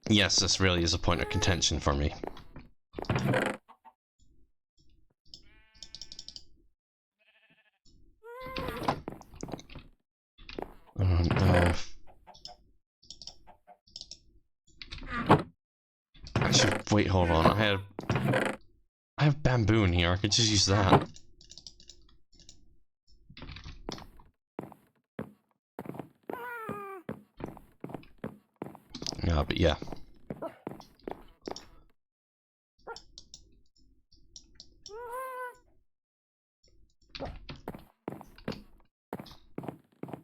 Yes, this really is a point of contention for me. No. Actually, wait, hold on. I have bamboo in here. I could just use that. Yeah, but yeah.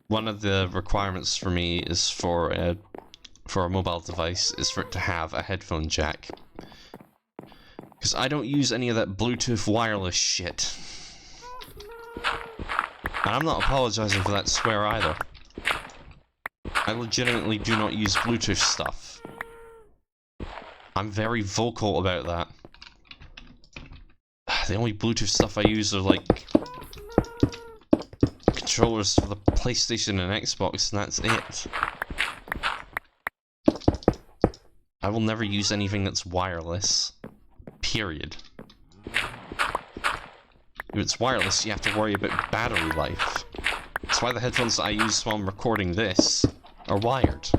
One of the requirements for me is for a mobile device is for it to have a headphone jack. Because I don't use any of that Bluetooth wireless shit. And I'm not apologizing for that swear either. I legitimately do not use Bluetooth stuff. I'm very vocal about that. The only Bluetooth stuff I use are like controllers for the PlayStation and Xbox, and that's it. I will never use anything that's wireless. Period. If it's wireless, you have to worry about battery life. That's why the headphones that I use while I'm recording this are wired.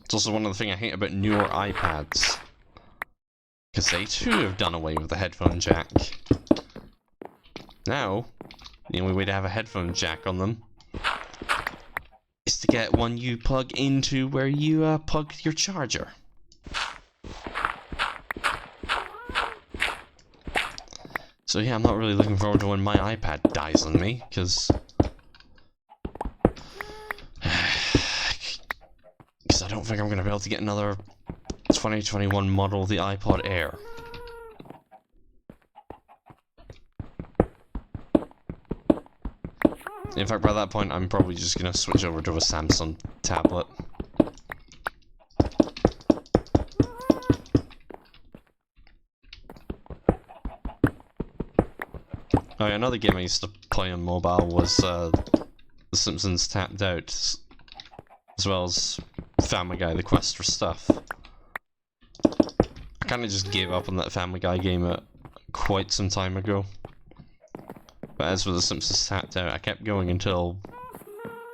It's also one of the things I hate about newer iPads. Because they too have done away with the headphone jack. Now, the only way to have a headphone jack on them is to get one you plug into where you plug your charger. So yeah, I'm not really looking forward to when my iPad dies on me, because I don't think I'm going to be able to get another 2021 model of the iPod Air. In fact, by that point, I'm probably just going to switch over to a Samsung tablet. Oh, yeah, another game I used to play on mobile was The Simpsons Tapped Out, as well as Family Guy: The Quest for Stuff. I kind of just gave up on that Family Guy game quite some time ago. But as for The Simpsons Tapped Out, I kept going until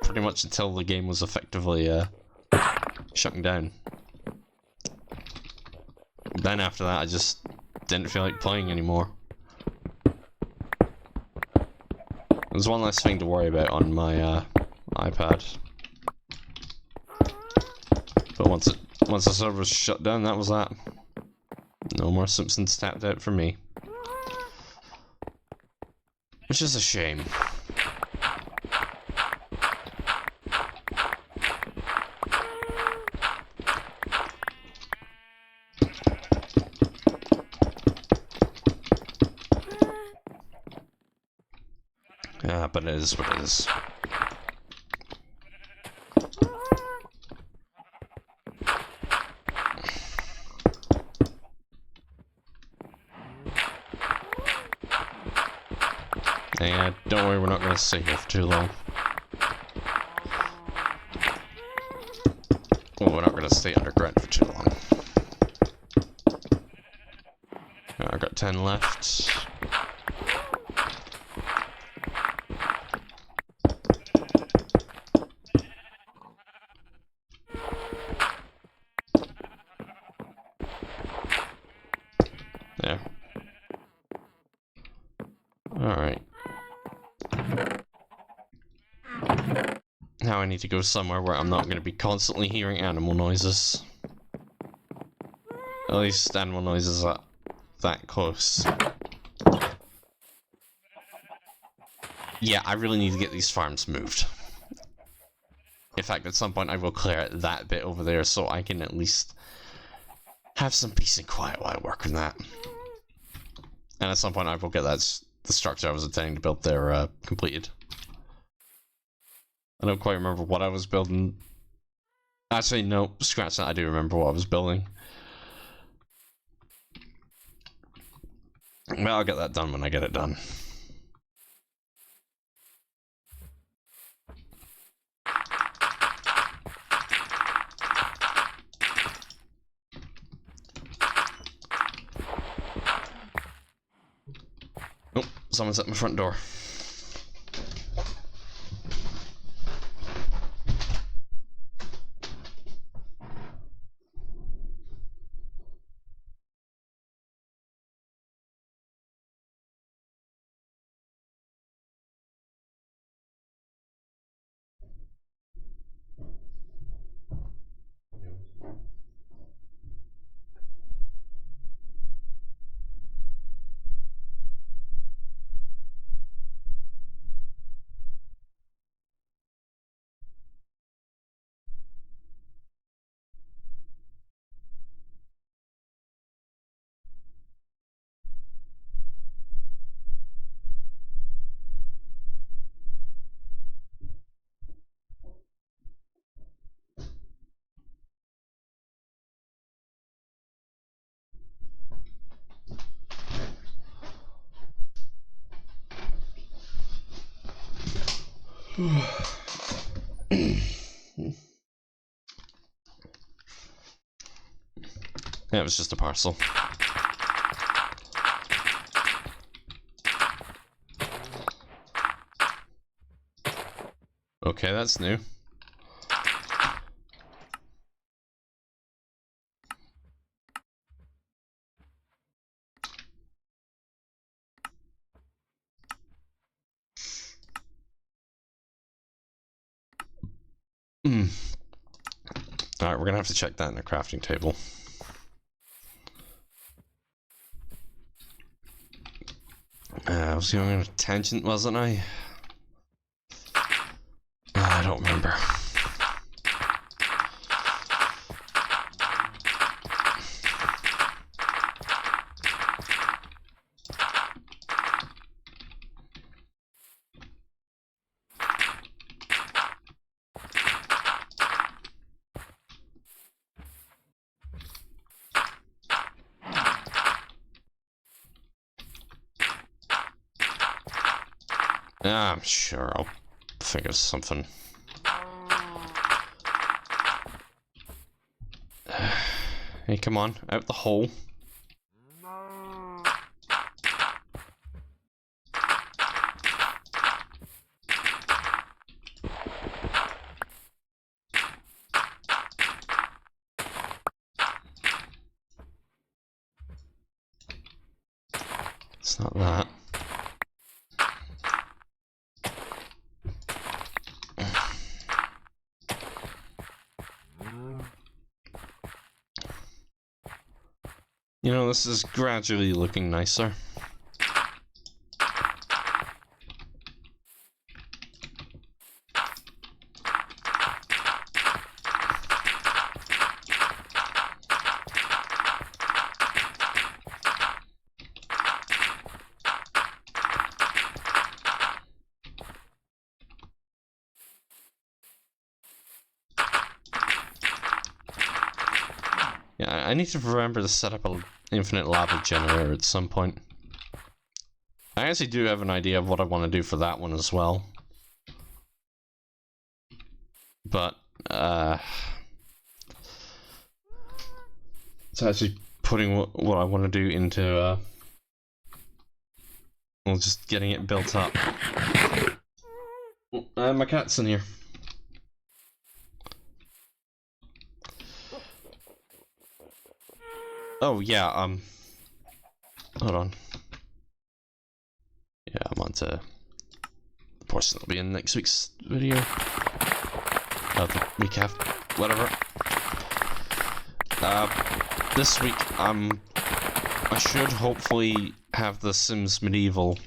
pretty much until the game was effectively shutting down. Then after that, I just didn't feel like playing anymore. There's one less thing to worry about on my iPad. But once the server was shut down, that was that. No more Simpsons Tapped Out for me. Which is a shame. Yeah, but it is what it is. Yeah, don't worry, we're not going to stay here for too long. Well, we're not going to stay underground for too long. I've got 10 left. There. Alright. Now I need to go somewhere where I'm not going to be constantly hearing animal noises. At least animal noises are that close. Yeah, I really need to get these farms moved. In fact, at some point I will clear out that bit over there so I can at least have some peace and quiet while I work on that. And at some point I will get the structure I was intending to build there completed. I don't quite remember what I was building. Actually, no, scratch that, I do remember what I was building. Well, I'll get that done when I get it done. Someone's at my front door. Yeah, it was just a parcel. Okay, that's new. Alright, we're gonna have to check that in the crafting table. I was going on a tangent, wasn't I? I don't remember. I'm sure I'll think of something. Hey, come on, out the hole. It's not that. You know, this is gradually looking nicer. Yeah, I need to remember to set up an infinite lava generator at some point. I actually do have an idea of what I want to do for that one as well. But, it's actually putting what I want to do into, well, just getting it built up. My cat's in here. Oh, yeah, hold on. Yeah, I'm on to the portion that'll be in next week's video. The recap, whatever. This week, I should hopefully have the Sims Medieval.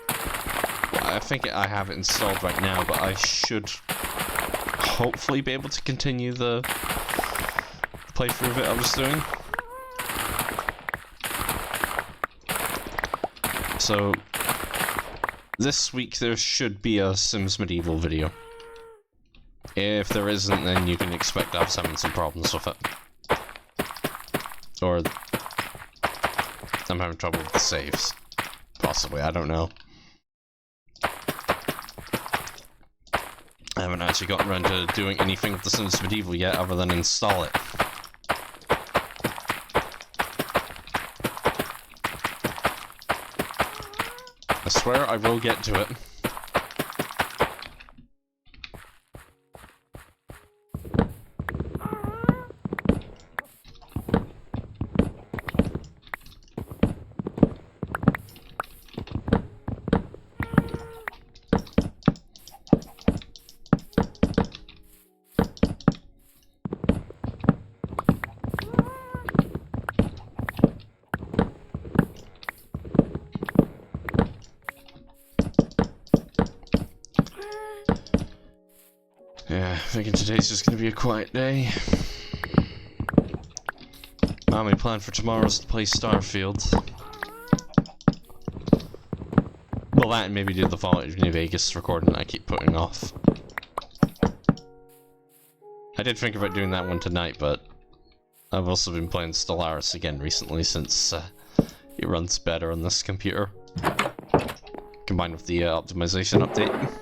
I think I have it installed right now, but I should hopefully be able to continue the playthrough of it I was doing. So, this week there should be a Sims Medieval video. If there isn't, then you can expect I was having some problems with it. Or I'm having trouble with the saves. Possibly, I don't know. I haven't actually gotten around to doing anything with the Sims Medieval yet other than install it. I swear I will get to it. Yeah, thinking today's just gonna be a quiet day. My only plan for tomorrow is to play Starfield. Well, that and maybe do the Fallout New Vegas recording that I keep putting off. I did think about doing that one tonight, but I've also been playing Stellaris again recently since it runs better on this computer. Combined with the optimization update.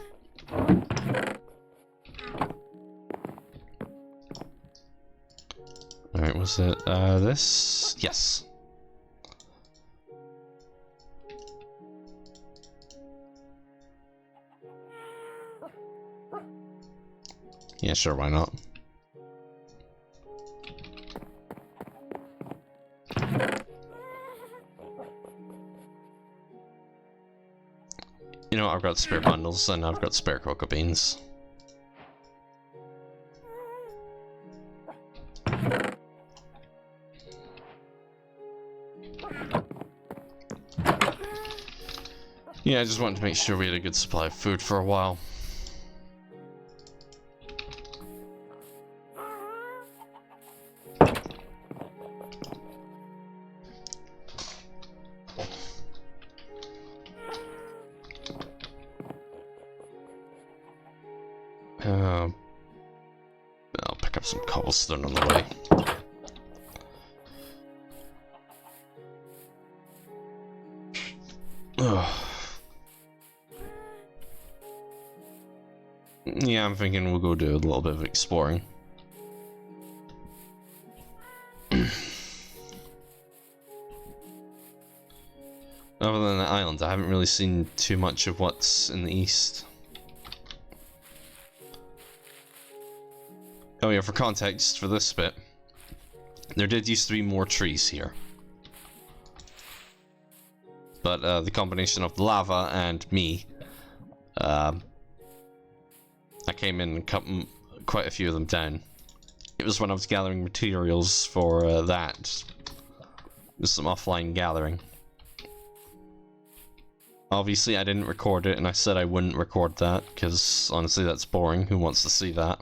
Alright, was it this? Yes. Yeah, sure, why not? You know, I've got spare bundles and I've got spare cocoa beans. Yeah, I just wanted to make sure we had a good supply of food for a while. I'll pick up some cobblestone on the way. Yeah, I'm thinking we'll go do a little bit of exploring. Other than the island, I haven't really seen too much of what's in the east. Oh yeah, for context, for this bit, there did used to be more trees here. But the combination of the lava and me, I came in and cut quite a few of them down. It was when I was gathering materials for that. It was some offline gathering. Obviously I didn't record it, and I said I wouldn't record that, because honestly that's boring. Who wants to see that?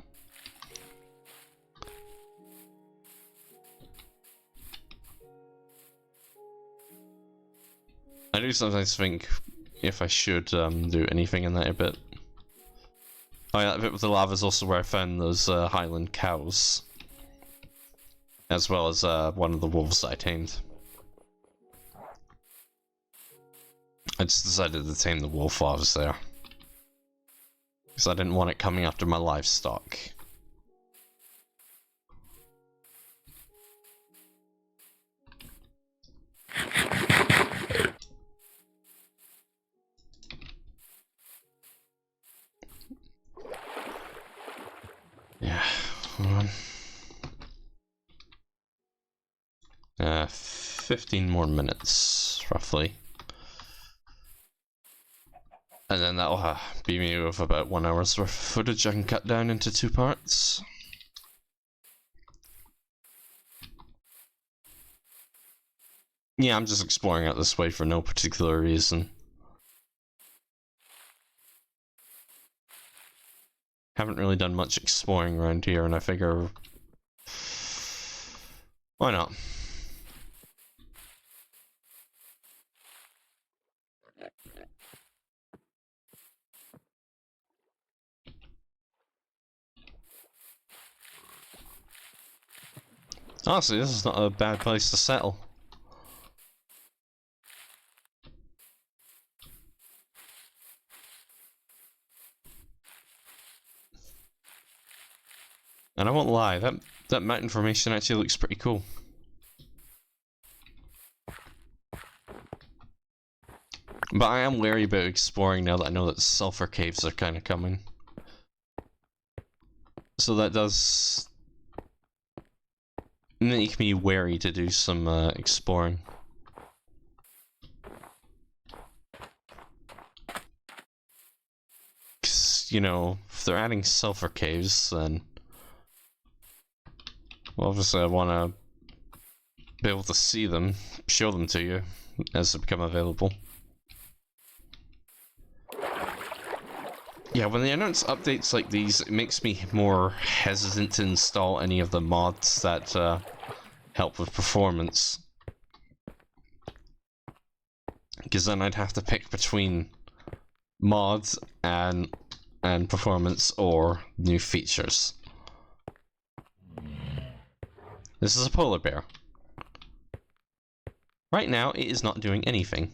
I do sometimes think if I should do anything in that bit. Oh yeah, that bit with the lava is also where I found those Highland cows. As well as one of the wolves I tamed. I just decided to tame the wolf while I was there. Because I didn't want it coming after my livestock. Yeah, hold on. 15 more minutes, roughly. And then that'll be me with about 1 hour's worth of footage I can cut down into 2 parts. Yeah, I'm just exploring out this way for no particular reason. Haven't really done much exploring around here, and I figure... why not? Honestly, this is not a bad place to settle. And I won't lie, that mountain formation actually looks pretty cool. But I am wary about exploring now that I know that sulfur caves are kind of coming. So that does make me wary to do some exploring. Because, you know, if they're adding sulfur caves, then... well, obviously I want to be able to see them, show them to you as they become available. Yeah, when they announce updates like these, it makes me more hesitant to install any of the mods that help with performance. Because then I'd have to pick between mods and performance or new features. This is a polar bear. Right now, it is not doing anything.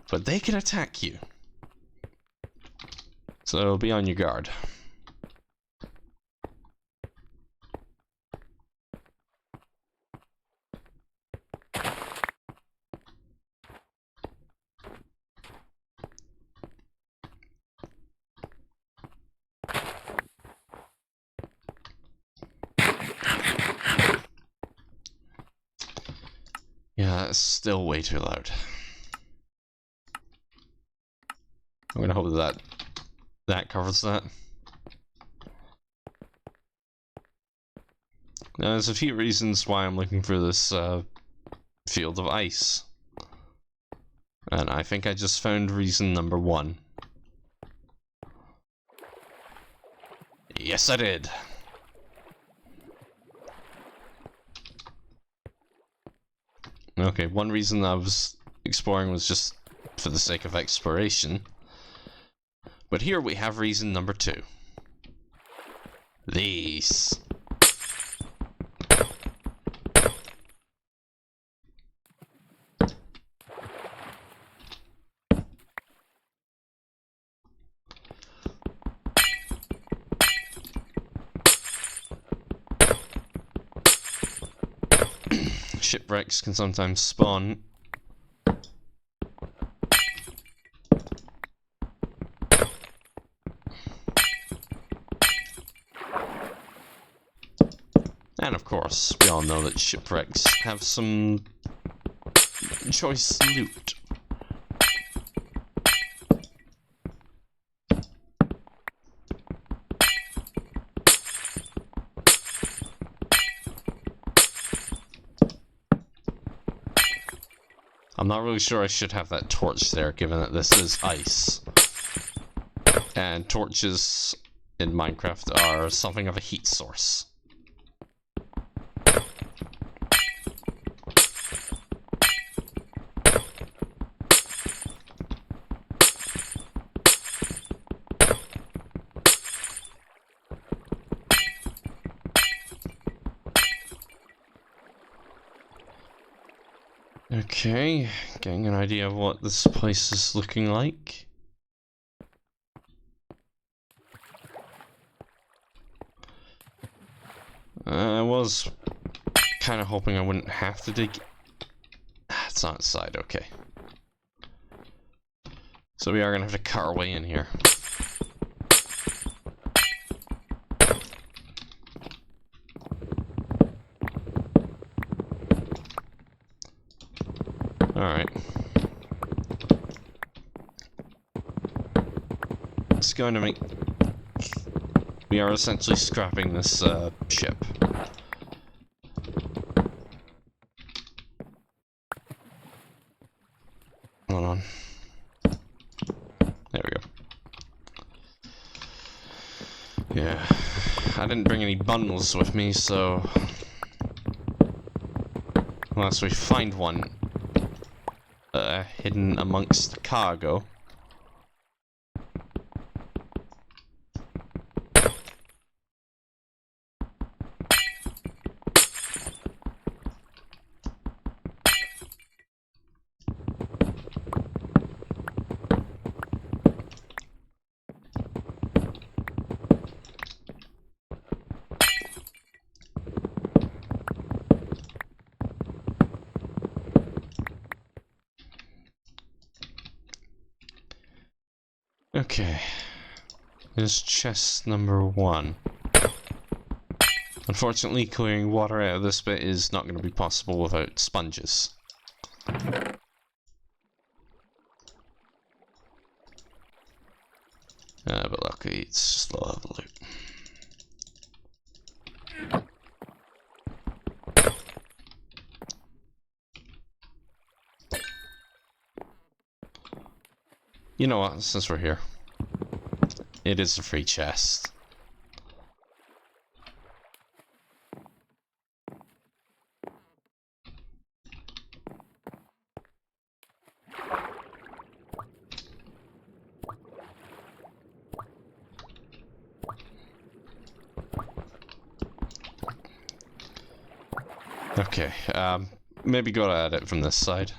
But they can attack you. So be on your guard. Yeah, that's still way too loud. I'm gonna hope that that covers that. Now, there's a few reasons why I'm looking for this field of ice. And I think I just found reason number 1. Yes, I did. Okay, one reason I was exploring was just for the sake of exploration. But here we have reason number 2. These. Shipwrecks can sometimes spawn. And of course, we all know that shipwrecks have some choice loot. I'm not really sure I should have that torch there, given that this is ice. And torches in Minecraft are something of a heat source. Okay, getting an idea of what this place is looking like. I was kind of hoping I wouldn't have to dig. It's not inside, okay. So we are gonna have to cut our way in here. Alright. It's going to make... we are essentially scrapping this ship. Hold on. There we go. Yeah. I didn't bring any bundles with me, so... unless we find one hidden amongst the cargo. Here's chest number 1. Unfortunately, clearing water out of this bit is not going to be possible without sponges. But luckily, it's just a lot of loot. You know what, since we're here, it is a free chest. Okay, maybe go at it from this side.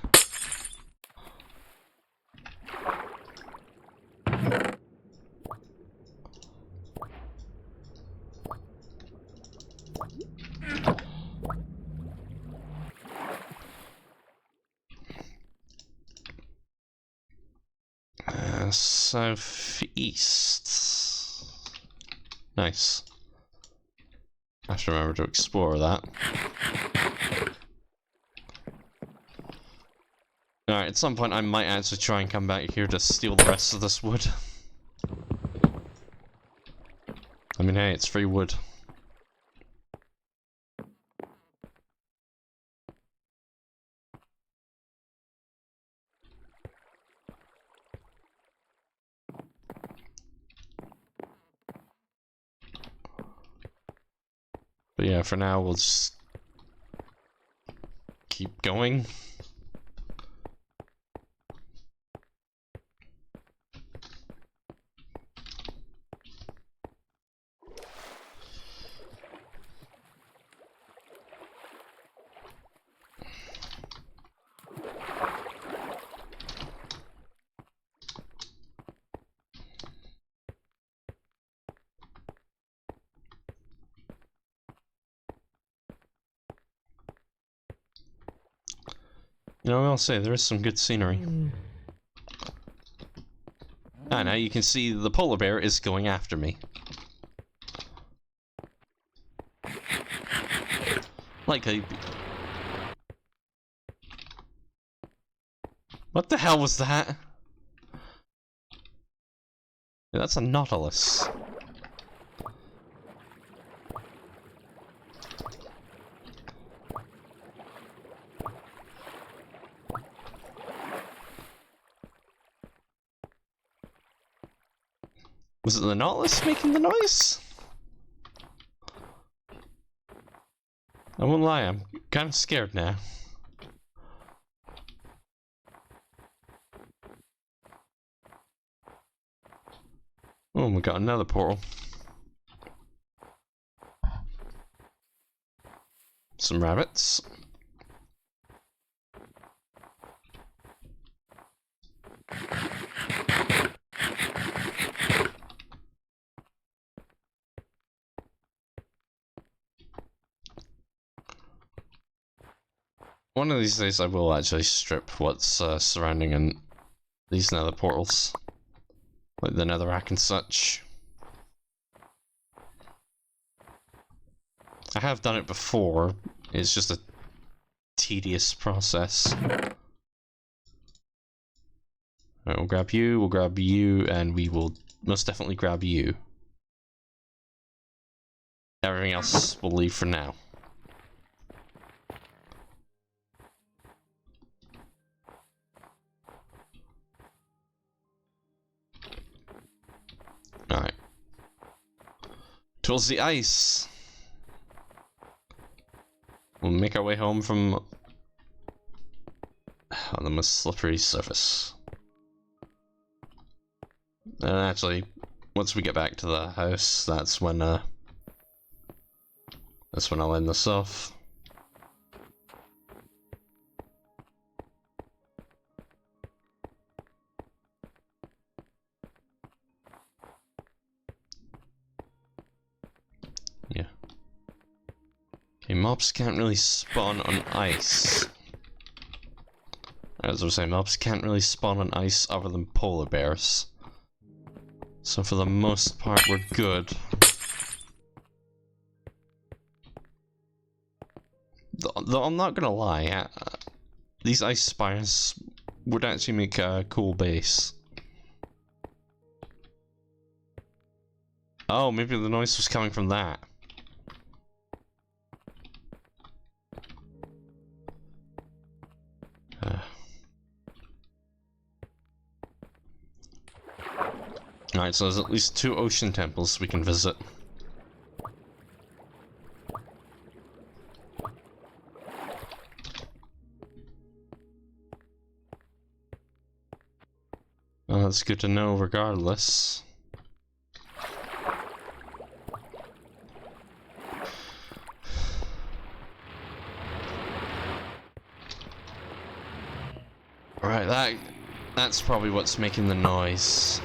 Southeast. Nice. I have to remember to explore that. Alright, at some point I might actually try and come back here to steal the rest of this wood. I mean, hey, it's free wood. But yeah, for now we'll just keep going. You know, I'll say, there is some good scenery. Ah, now you can see the polar bear is going after me. Like a... What the hell was that? Yeah, that's a nautilus. Was it the nautilus making the noise? I won't lie, I'm kind of scared now. Oh, we got another portal. Some rabbits. One of these days I will actually strip what's surrounding these nether portals. Like the netherrack and such. I have done it before, it's just a tedious process. Alright, we'll grab you, and we will most definitely grab you. Everything else we'll leave for now. Alright. Towards the ice! We'll make our way home from on the most slippery surface. And actually, once we get back to the house, that's when I'll end this off. Yeah. Okay, mobs can't really spawn on ice. As I was saying, mobs can't really spawn on ice other than polar bears. So for the most part, we're good. Though I'm not gonna lie, these ice spires would actually make a cool base. Oh, maybe the noise was coming from that. Alright, so there's at least 2 ocean temples we can visit. Well, that's good to know regardless. Right, that's probably what's making the noise.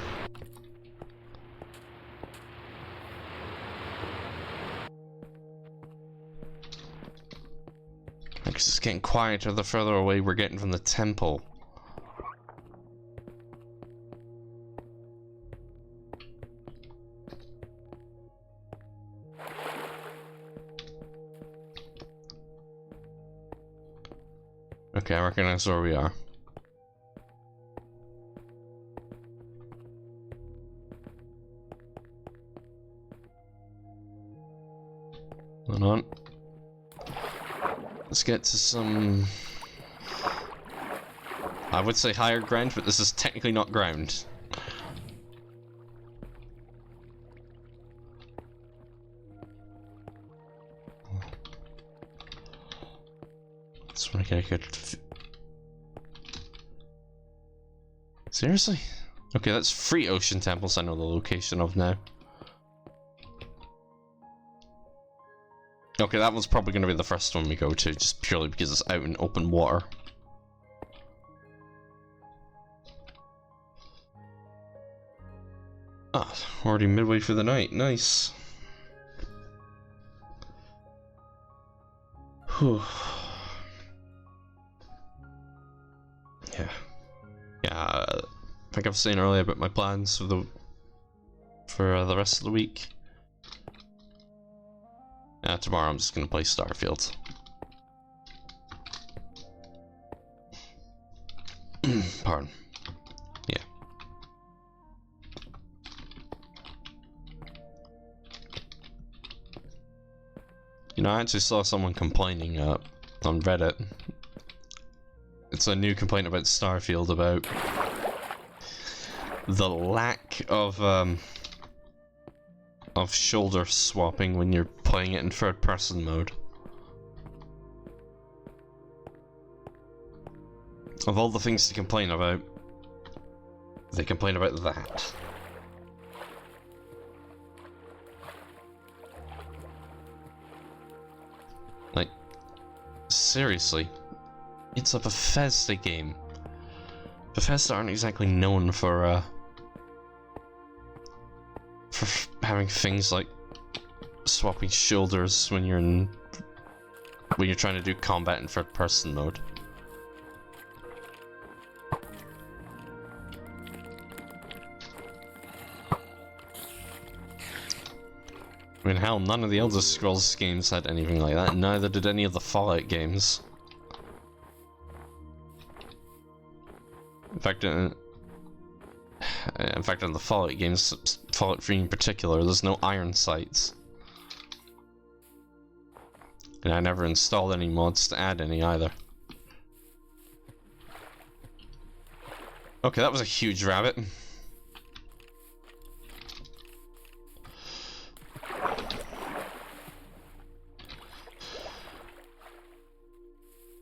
Because it's getting quieter the further away we're getting from the temple. Okay, I recognize where we are. Hold on. Let's get to some... I would say higher ground, but this is technically not ground. That's when I could... Seriously? Okay, that's 3 ocean temples I know the location of now. Okay, that one's probably going to be the first one we go to, just purely because it's out in open water. Ah, already midway through the night. Nice. Whew. Yeah. Yeah, I think I was saying earlier about my plans for the rest of the week. Tomorrow I'm just gonna play Starfield. Pardon. Yeah. You know, I actually saw someone complaining on Reddit. It's a new complaint about Starfield about the lack of shoulder swapping when you're playing it in third-person mode. Of all the things to complain about, they complain about that. Like, seriously, it's a Bethesda game. Bethesda aren't exactly known for having things like swapping shoulders when you're trying to do combat in third-person mode. I mean, hell, none of the Elder Scrolls games had anything like that, neither did any of the Fallout games. In fact, in the Fallout games, Fallout 3 in particular, there's no iron sights. And I never installed any mods to add any either. Okay, that was a huge rabbit.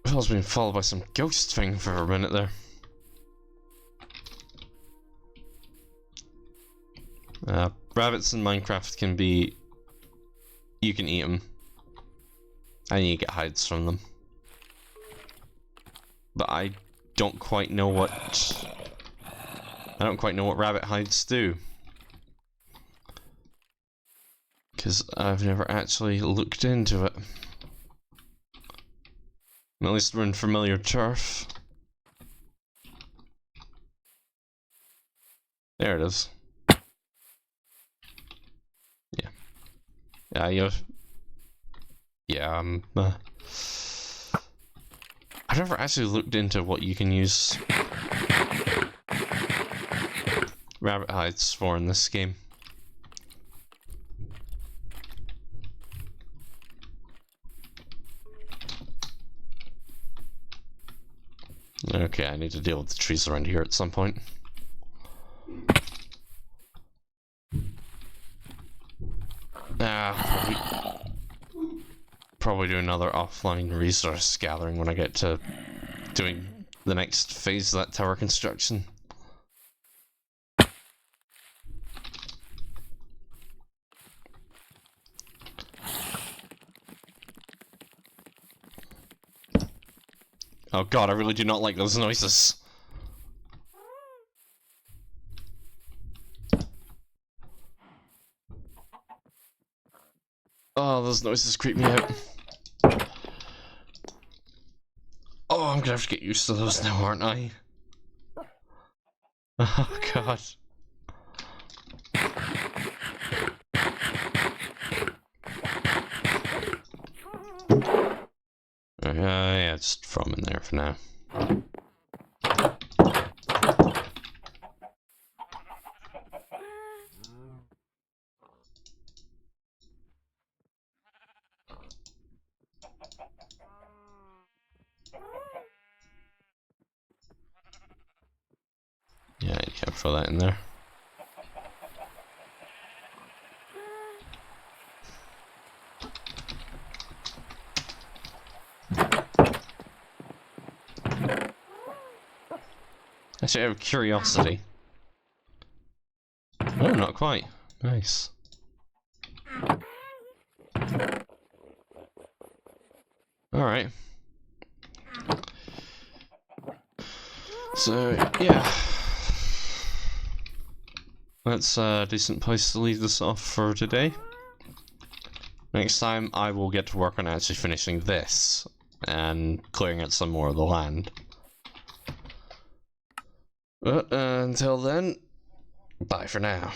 I was being followed by some ghost thing for a minute there. Rabbits in Minecraft can be... you can eat them. And you get hides from them. But I don't quite know what rabbit hides do. Because I've never actually looked into it. At least we're in familiar turf. There it is. Yeah, I've never actually looked into what you can use rabbit hides for in this game. Okay, I need to deal with the trees around here at some point. Probably do another offline resource gathering when I get to doing the next phase of that tower construction. Oh god, I really do not like those noises. Oh, those noises creep me out. Oh, I'm gonna have to get used to those now, aren't I? Oh god. Yeah, just throw them in there for now. Yeah, you can throw that in there. Actually, out of curiosity. Oh, not quite. Nice. Alright. So, yeah. That's a decent place to leave this off for today. Next time, I will get to work on actually finishing this and clearing out some more of the land. But until then, bye for now.